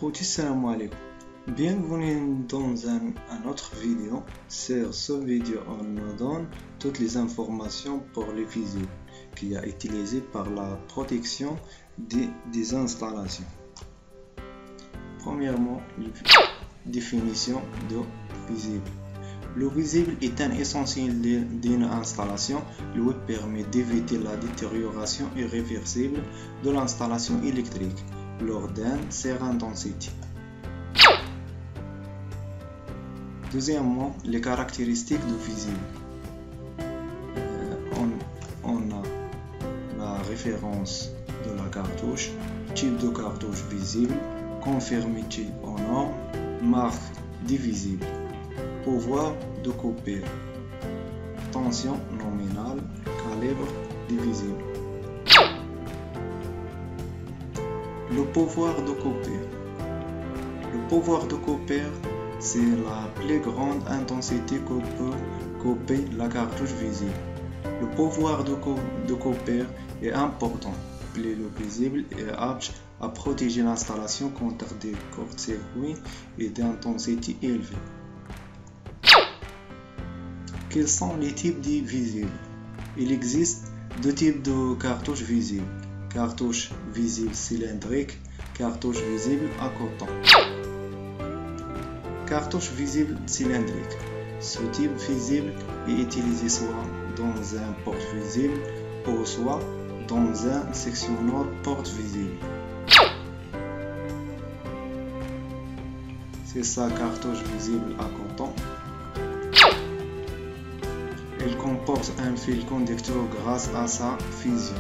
Khouti, salam alaikum. Bienvenue dans un autre vidéo. Sur ce vidéo, on nous donne toutes les informations pour les fusibles qui a utilisé par la protection des installations. Premièrement, définition de fusible. Le fusible est un essentiel d'une installation. Le web permet d'éviter la détérioration irréversible de l'installation électrique lors d'un serre intensité. Deuxièmement, les caractéristiques du fusible. On a la référence de la cartouche, type de cartouche visible, conformité aux normes, marque divisible, pouvoir de couper, tension nominale, calibre divisible. Le pouvoir de couper. Le pouvoir de couper, c'est la plus grande intensité que peut couper la cartouche visible. Le pouvoir de couper est important. Le fusible est apte à protéger l'installation contre des courts-circuits et d'intensité élevée. Quels sont les types de fusibles? Il existe deux types de cartouches visibles. Cartouche visible cylindrique, cartouche visible à coton. Cartouche visible cylindrique. Ce type visible est utilisé soit dans un porte-visible ou soit dans un sectionneur porte-visible. C'est sa cartouche visible à coton. Elle comporte un fil conducteur grâce à sa fusion.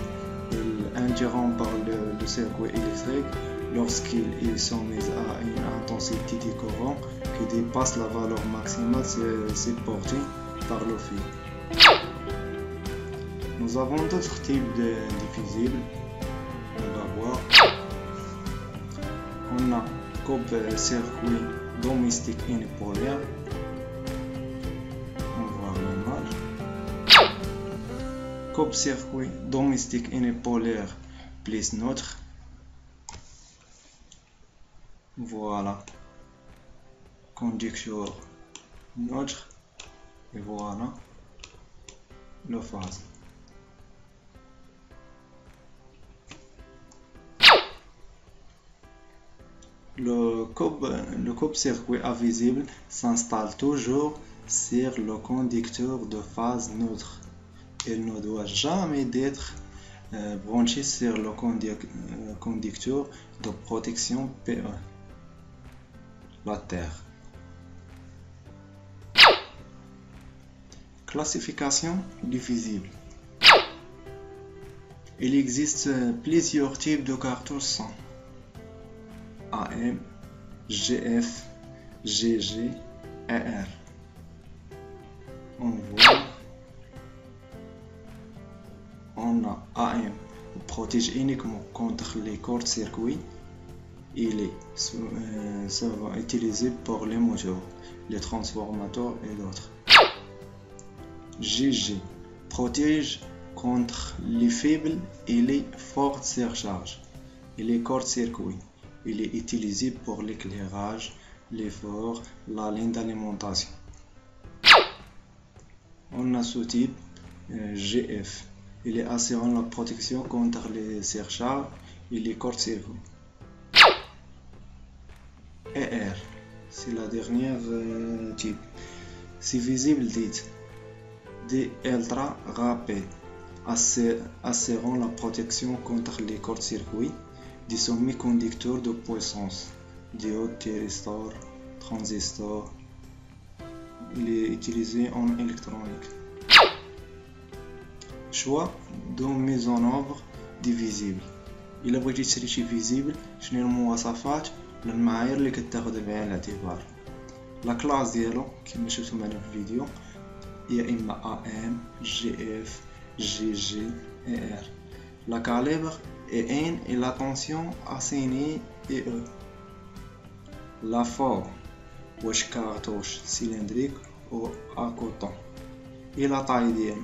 Il interrompt par le circuit électrique lorsqu'il est soumis à une intensité de courant qui dépasse la valeur maximale supportée par le fil. Nous avons d'autres types de fusibles. On va voir. On a coupe-circuit domestique unipolaire. Coupe-circuit domestique unipolaire plus neutre. Voilà. Conducteur neutre. Et voilà le phase. Le coupe-circuit invisible s'installe toujours sur le conducteur de phase neutre. Il ne doit jamais être branché sur le conducteur de protection PE, la terre. Classification du fusible. Il existe plusieurs types de cartouches sans AM, GF, GG et R. On voit. On a AM, protège uniquement contre les courts-circuits. Il est souvent utilisé pour les moteurs, les transformateurs et d'autres. GG, protège contre les faibles et les fortes surcharges et les courts-circuits. Il est utilisé pour l'éclairage, l'effort, la ligne d'alimentation. On a ce type GF. Il est assurant la protection contre les surcharges et les courts-circuits. Et R, c'est la dernière type. C'est visible dit des ultra rapides, assurant la protection contre les courts-circuits, des semi-conducteurs de puissance, diodes, thyristors, transistors. Il est utilisé en électronique. Choix de mise en œuvre دي فيزيبل. الا بغيتي تشري شي فيزيبل شنو المواصفات ولا المعايير اللي كتاخذ بعين الاعتبار؟ لا كلاس ديالو كما شفتوا معنا في الفيديو يا اما AM, GF, GG et R. La calibre est N et la tension assignée est E. La forme واش cartouche cylindrique ou à coton et la taille ديالو.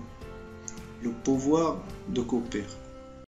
Le pouvoir de couper.